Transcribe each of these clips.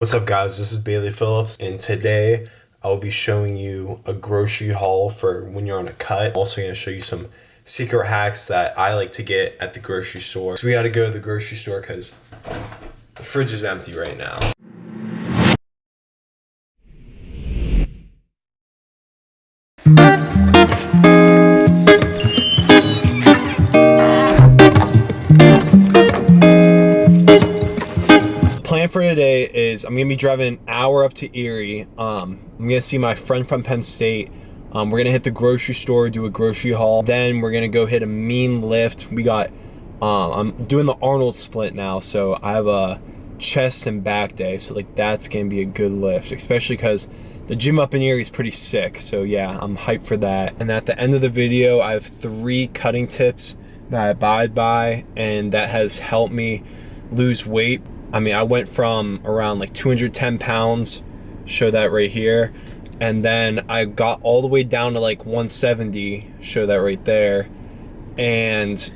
What's up, guys? This is Bailey Phillips, and today I'll be showing you a grocery haul for when you're on a cut. I'm also going to show you some secret hacks that I like to get at the grocery store. So we got to go to the grocery store because the fridge is empty right now. Plan for today is I'm gonna be driving an hour up to Erie. I'm gonna see my friend from Penn State. We're gonna hit the grocery store, do a grocery haul. Then we're gonna go hit a mean lift. We got I'm doing the Arnold split now, so I have a chest and back day, so like that's gonna be a good lift, especially because the gym up in Erie is pretty sick. So yeah, I'm hyped for that. And at the end of the video, I have 3 cutting tips that I abide by, and that has helped me lose weight. I mean, I went from around like 210 pounds, show that right here, and then I got all the way down to like 170, show that right there. And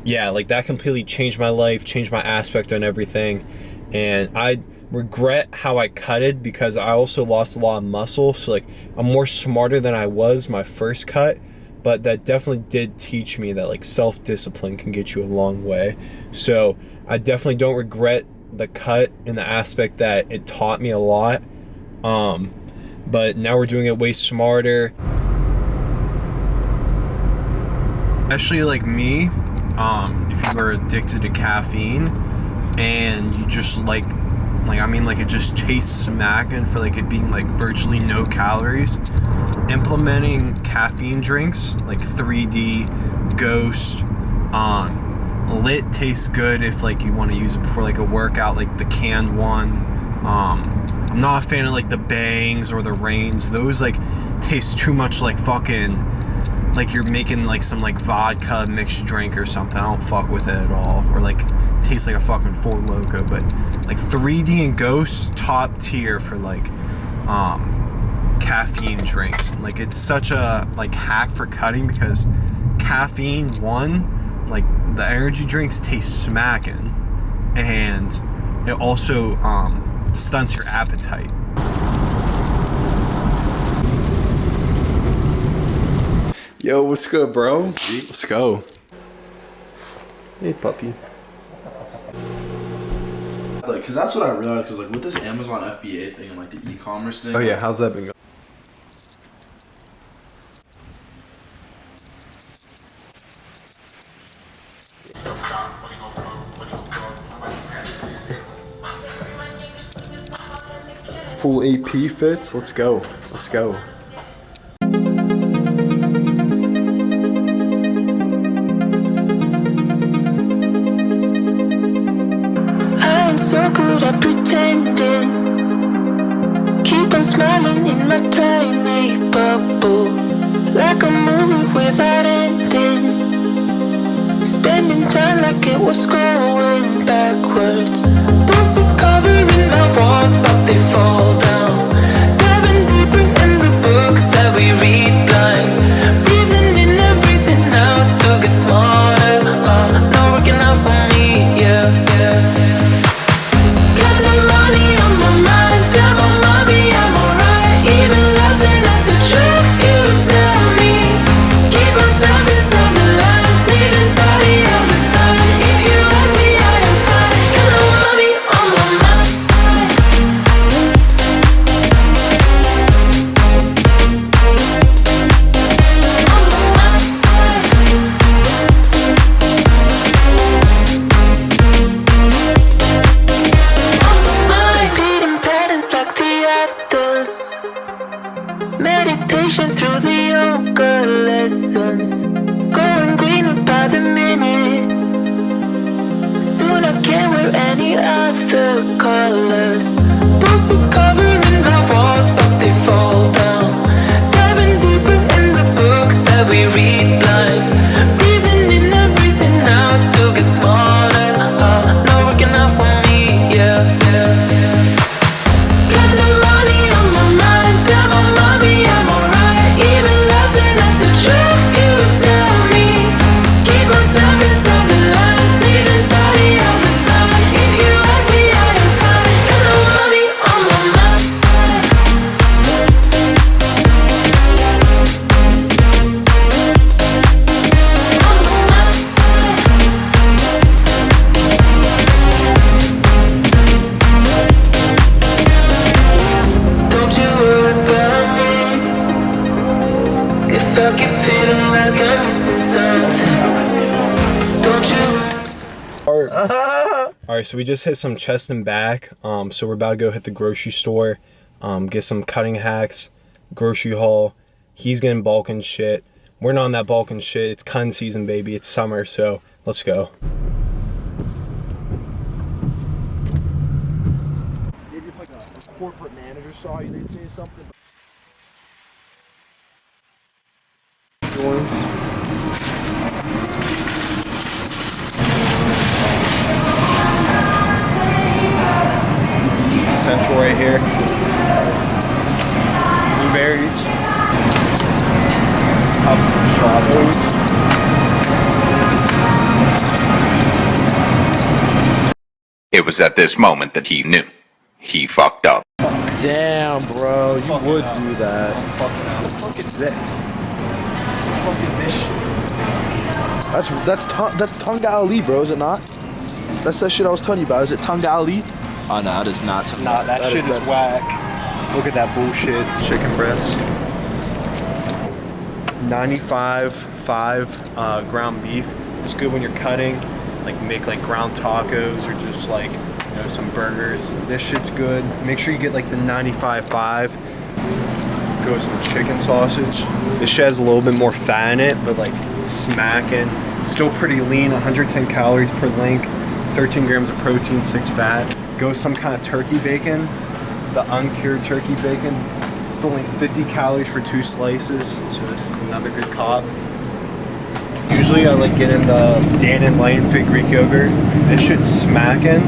yeah, like that completely changed my life, changed my aspect on everything. And I regret how I cutted because I also lost a lot of muscle. So like I'm more smarter than I was my first cut, but that definitely did teach me that like self-discipline can get you a long way. So I definitely don't regret the cut in the aspect that it taught me a lot, but now we're doing it way smarter. Especially like me, if you are addicted to caffeine and you just like I mean, like it just tastes smacking for like it being like virtually no calories. Implementing caffeine drinks like 3D, Ghost, Lit tastes good if like you want to use it before like a workout, like the canned one. I'm not a fan of like the Bangs or the Reigns. Those like taste too much like fucking like you're making like some like vodka mixed drink or something. I don't fuck with it at all. Or like tastes like a fucking Four Loko. But like 3D and Ghost, top tier for like caffeine drinks. Like it's such a like hack for cutting because caffeine, one, like the energy drinks taste smacking, and it also stunts your appetite. Yo, what's good, bro? Let's go. Hey, puppy. Like, cause that's what I realized. Cause like with this Amazon FBA thing and like the e-commerce thing. Oh yeah, how's that been going? Full AP fits. Let's go. Let's go. I'm so good at pretending. Keep on smiling in my tiny bubble, like a movie without ending. Spending time like it was going backwards. Posters covering my walls, but they fall down. Diving deeper in the books that we read blind. Breathing in and breathing out to get smarter. Not working out for me, yeah, yeah. Got no money on my mind. Tell my mommy I'm alright. Even laughing at the jokes you tell me. Keep myself inside the lines. Neat and tidy all the time. If you ask me, I am fine. Got no money on my mind. Repeating patterns like the others. Meditation through the yoga lessons. Going greener by the minute. Soon I can't wear any other colors. Posters covering my walls, but they fall down. Diving deeper in the books that we read blind. Breathing in and breathing out to get smarter. Not working out for me, yeah, yeah, yeah. Got no money on my mind. Tell my mommy I'm alright. Even laughing at the jokes you tell me. Keep myself inside the lines. Neat and tidy all the time. If you ask me, I am fine. Got no money All right, so we just hit some chest and back. So we're about to go hit the grocery store, get some cutting hacks, grocery haul. He's getting bulk and shit. We're not on that bulk and shit. It's cutting season, baby. It's summer, so let's go. Maybe if like a corporate manager saw you, they'd say something. Joints. Central right here. Blueberries. Have some strawberries. It was at this moment that he knew. He fucked up. Damn, bro, you would do that. What the fuck is this? What the fuck is this shit? That's Tonga Ali, bro, is it not? That's that shit I was telling you about. Is it Tonga Ali? Oh, no, it is not Tonga. Nah, that shit is whack. Look at that bullshit. Chicken breast. 95.5 ground beef. It's good when you're cutting, like make like ground tacos or just like, you know, some burgers. This shit's good. Make sure you get like the 95.5. Go with some chicken sausage. This shit has a little bit more fat in it, but like smacking. It's still pretty lean, 110 calories per link, 13 grams of protein, 6 fat. Go with some kind of turkey bacon, the uncured turkey bacon. It's only 50 calories for 2 slices, so this is another good cop. Usually I like getting the Dannon Light and Fit Greek yogurt. This shit's smacking.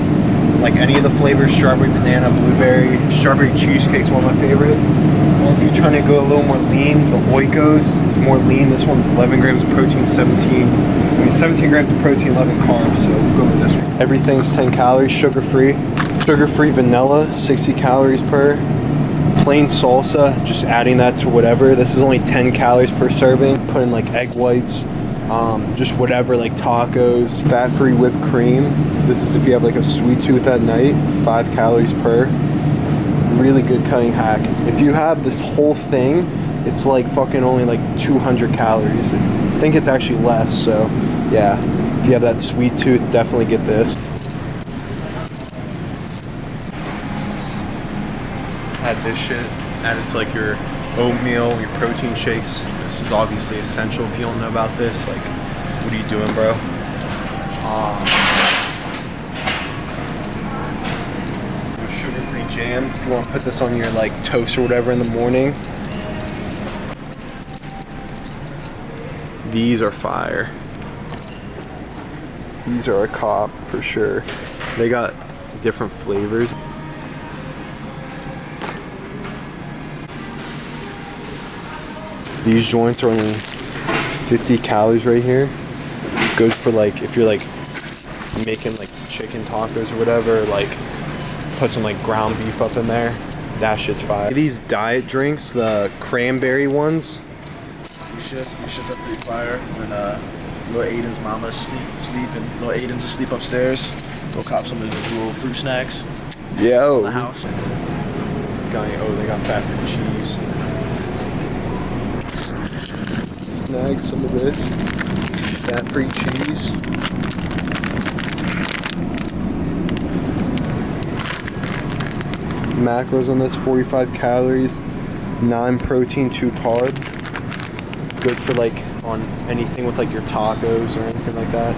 Like any of the flavors, strawberry, banana, blueberry, strawberry cheesecake's one of my favorite. Or if you're trying to go a little more lean, the Oikos is more lean. This one's 11 grams of protein, 17 grams of protein, 11 carbs, so we'll go with this one. Everything's 10 calories, sugar-free. Sugar-free vanilla, 60 calories per. Plain salsa, just adding that to whatever. This is only 10 calories per serving. Put in like egg whites, just whatever, like tacos, fat-free whipped cream. This is if you have like a sweet tooth at night, 5 calories per. Really good cutting hack. If you have this whole thing, it's like fucking only like 200 calories. I think it's actually less, so yeah. If you have that sweet tooth, definitely get this. Add this shit, add it to like your oatmeal, your protein shakes. This is obviously essential. If you don't know about this, like, what are you doing, bro? Some sugar-free jam. If you want to put this on your like toast or whatever in the morning. These are fire. These are a cop for sure. They got different flavors. These joints are only 50 calories right here. Good for like, if you're like making like chicken tacos or whatever, like put some like ground beef up in there. That shit's fire. These diet drinks, the cranberry ones. These shits are pretty fire. When little Aiden's mama sleep and little Aiden's asleep upstairs. Go cop some of these little fruit snacks. Yo. In the house. They got fat-free cheese. Snag some of this fat-free cheese. Macros on this, 45 calories, 9 protein, 2 carb. Good for like on anything with like your tacos or anything like that.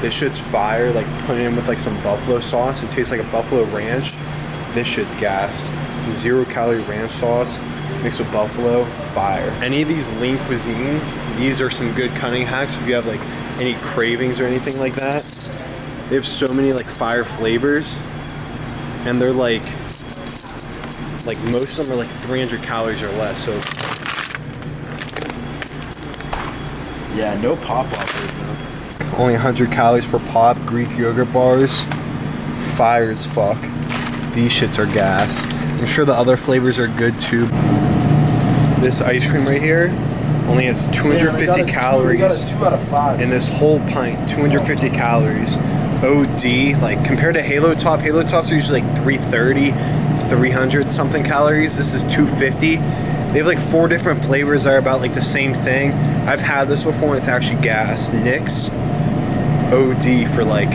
This shit's fire, like putting it in with like some buffalo sauce. It tastes like a buffalo ranch. This shit's gas. 0 calorie ranch sauce mixed with buffalo, fire. Any of these lean cuisines, these are some good cutting hacks if you have like any cravings or anything like that. They have so many like fire flavors, and they're like most of them are like 300 calories or less, so. Yeah, no pop offers, man. Only 100 calories per pop. Greek yogurt bars, fire as fuck. These shits are gas. I'm sure the other flavors are good too. This ice cream right here only has 250 calories 2 out of 5. in this whole pint. 250 calories. OD. Like compared to Halo Top, Halo Tops are usually like 330, 300 something calories. This is 250. They have like 4 different flavors that are about like the same thing. I've had this before and it's actually gas. Nyx OD for like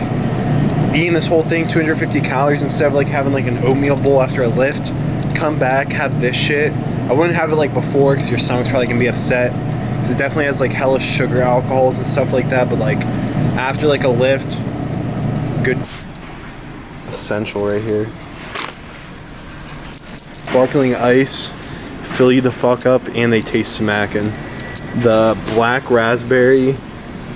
eating this whole thing, 250 calories instead of like having like an oatmeal bowl after a lift. Come back, have this shit. I wouldn't have it like before because your stomach's probably gonna be upset. Because it definitely has like hella sugar alcohols and stuff like that. But like after like a lift, good. Essential right here. Sparkling ice, fill you the fuck up, and they taste smacking. The black raspberry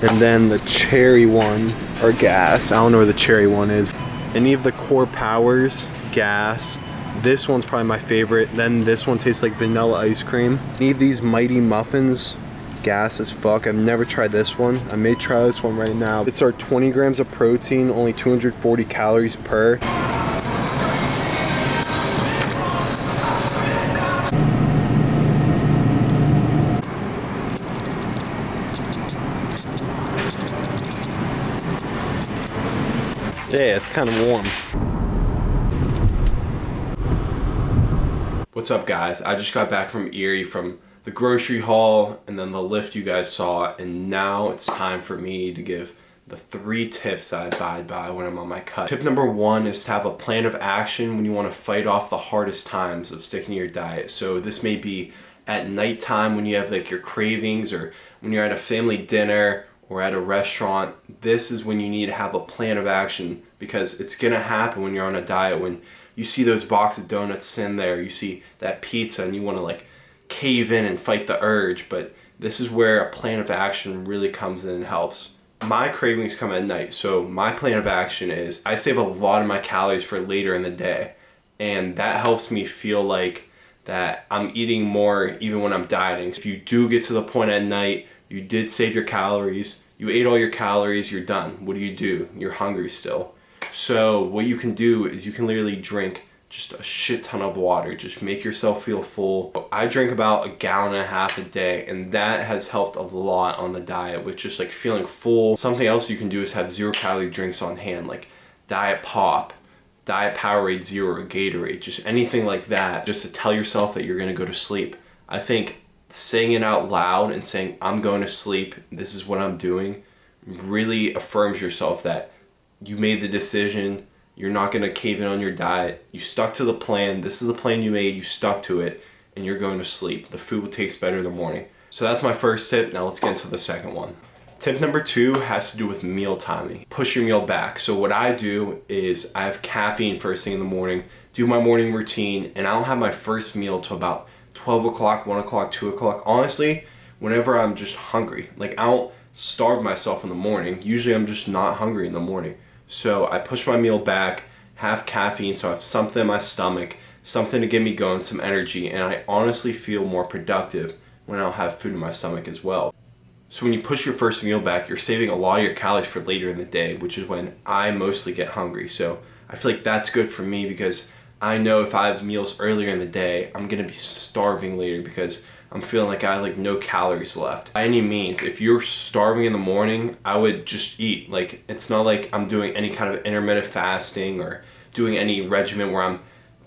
and then the cherry one are gas. I don't know where the cherry one is. Any of the core powers, gas. This one's probably my favorite. Then this one tastes like vanilla ice cream. Any of these mighty muffins, gas as fuck. I've never tried this one. I may try this one right now. It's our 20 grams of protein, only 240 calories per. Yeah, it's kind of warm. What's up, guys? I just got back from Erie from the grocery haul and then the lift you guys saw, and now it's time for me to give the 3 tips I abide by when I'm on my cut. Tip number 1 is to have a plan of action when you want to fight off the hardest times of sticking to your diet. So this may be at nighttime when you have like your cravings, or when you're at a family dinner or at a restaurant. This is when you need to have a plan of action, because it's gonna happen when you're on a diet. When you see those box of donuts in there, you see that pizza, and you want to like cave in and fight the urge. But this is where a plan of action really comes in and helps. My cravings come at night, so my plan of action is I save a lot of my calories for later in the day, and that helps me feel like that I'm eating more even when I'm dieting. If you do get to the point at night, you did save your calories, you ate all your calories, you're done. What do? You're hungry still. So what you can do is you can literally drink just a shit ton of water. Just make yourself feel full. I drink about 1.5 gallons a day, and that has helped a lot on the diet with just like feeling full. Something else you can do is have 0-calorie drinks on hand, like Diet Pop, Diet Powerade Zero, or Gatorade, just anything like that, just to tell yourself that you're gonna go to sleep. I think saying it out loud and saying, I'm going to sleep, this is what I'm doing, really affirms yourself that you made the decision, you're not going to cave in on your diet, you stuck to the plan, this is the plan you made, you stuck to it, and you're going to sleep. The food will taste better in the morning. So that's my first tip. Now let's get into the second one. Tip number 2 has to do with meal timing. Push your meal back. So what I do is I have caffeine first thing in the morning, do my morning routine, and I don't have my first meal till about 12 o'clock, 1 o'clock, 2 o'clock. Honestly, whenever I'm just hungry. Like, I don't starve myself in the morning. Usually I'm just not hungry in the morning. So I push my meal back, have caffeine, so I have something in my stomach, something to get me going, some energy, and I honestly feel more productive when I don't have food in my stomach as well. So when you push your first meal back, you're saving a lot of your calories for later in the day, which is when I mostly get hungry. So I feel like that's good for me, because I know if I have meals earlier in the day, I'm gonna be starving later because I'm feeling like I have like no calories left. By any means, if you're starving in the morning, I would just eat. Like, it's not like I'm doing any kind of intermittent fasting or doing any regimen where I'm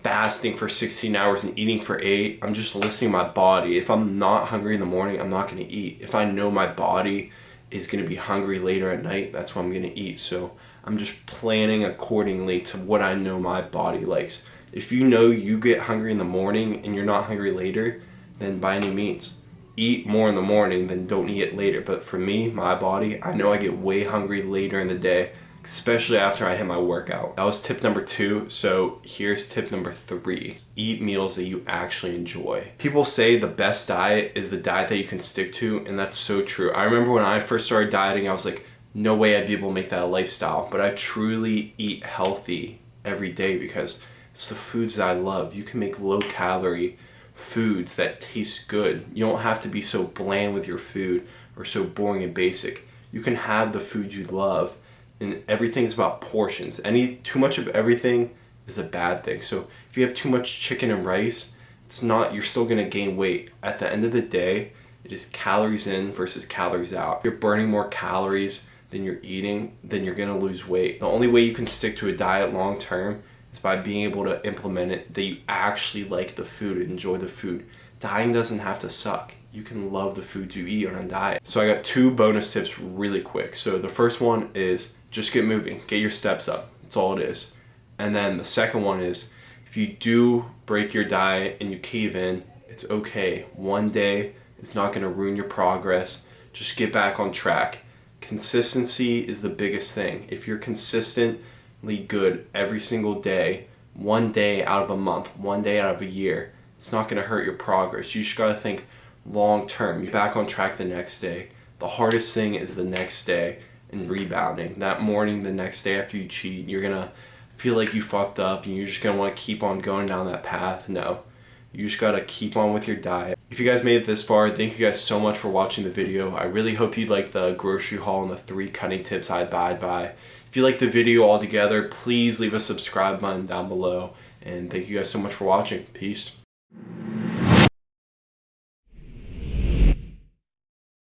fasting for 16 hours and eating for 8. I'm just listening to my body. If I'm not hungry in the morning, I'm not gonna eat. If I know my body is gonna be hungry later at night, that's what I'm gonna eat. So I'm just planning accordingly to what I know my body likes. If you know you get hungry in the morning and you're not hungry later, then by any means, eat more in the morning than don't eat it later. But for me, my body, I know I get way hungry later in the day, especially after I hit my workout. That was tip number 2. So here's tip number 3. Eat meals that you actually enjoy. People say the best diet is the diet that you can stick to, and that's so true. I remember when I first started dieting, I was like, no way I'd be able to make that a lifestyle. But I truly eat healthy every day because it's the foods that I love. You can make low-calorie foods that taste good. You don't have to be so bland with your food or so boring and basic. You can have the food you love, and everything's about portions. Too much of everything is a bad thing. So if you have too much chicken and rice, you're still gonna gain weight. At the end of the day, it is calories in versus calories out. You're burning more calories than you're eating, then you're gonna lose weight. The only way you can stick to a diet long term is by being able to implement it that you actually like the food and enjoy the food. Dieting doesn't have to suck. You can love the foods you eat on a diet. So I got 2 bonus tips really quick. So the first one is just get moving, get your steps up. That's all it is. And then the second one is if you do break your diet and you cave in, it's okay. One day is not gonna ruin your progress. Just get back on track. Consistency is the biggest thing. If you're consistently good every single day, one day out of a month, one day out of a year, it's not going to hurt your progress. You just got to think long term. You're back on track the next day. The hardest thing is the next day and rebounding. That morning, the next day after you cheat, you're going to feel like you fucked up and you're just going to want to keep on going down that path. No. You just gotta keep on with your diet. If you guys made it this far, thank you guys so much for watching the video. I really hope you liked the grocery haul and the 3 cutting tips I abide by. If you liked the video altogether, please leave a subscribe button down below. And thank you guys so much for watching. Peace.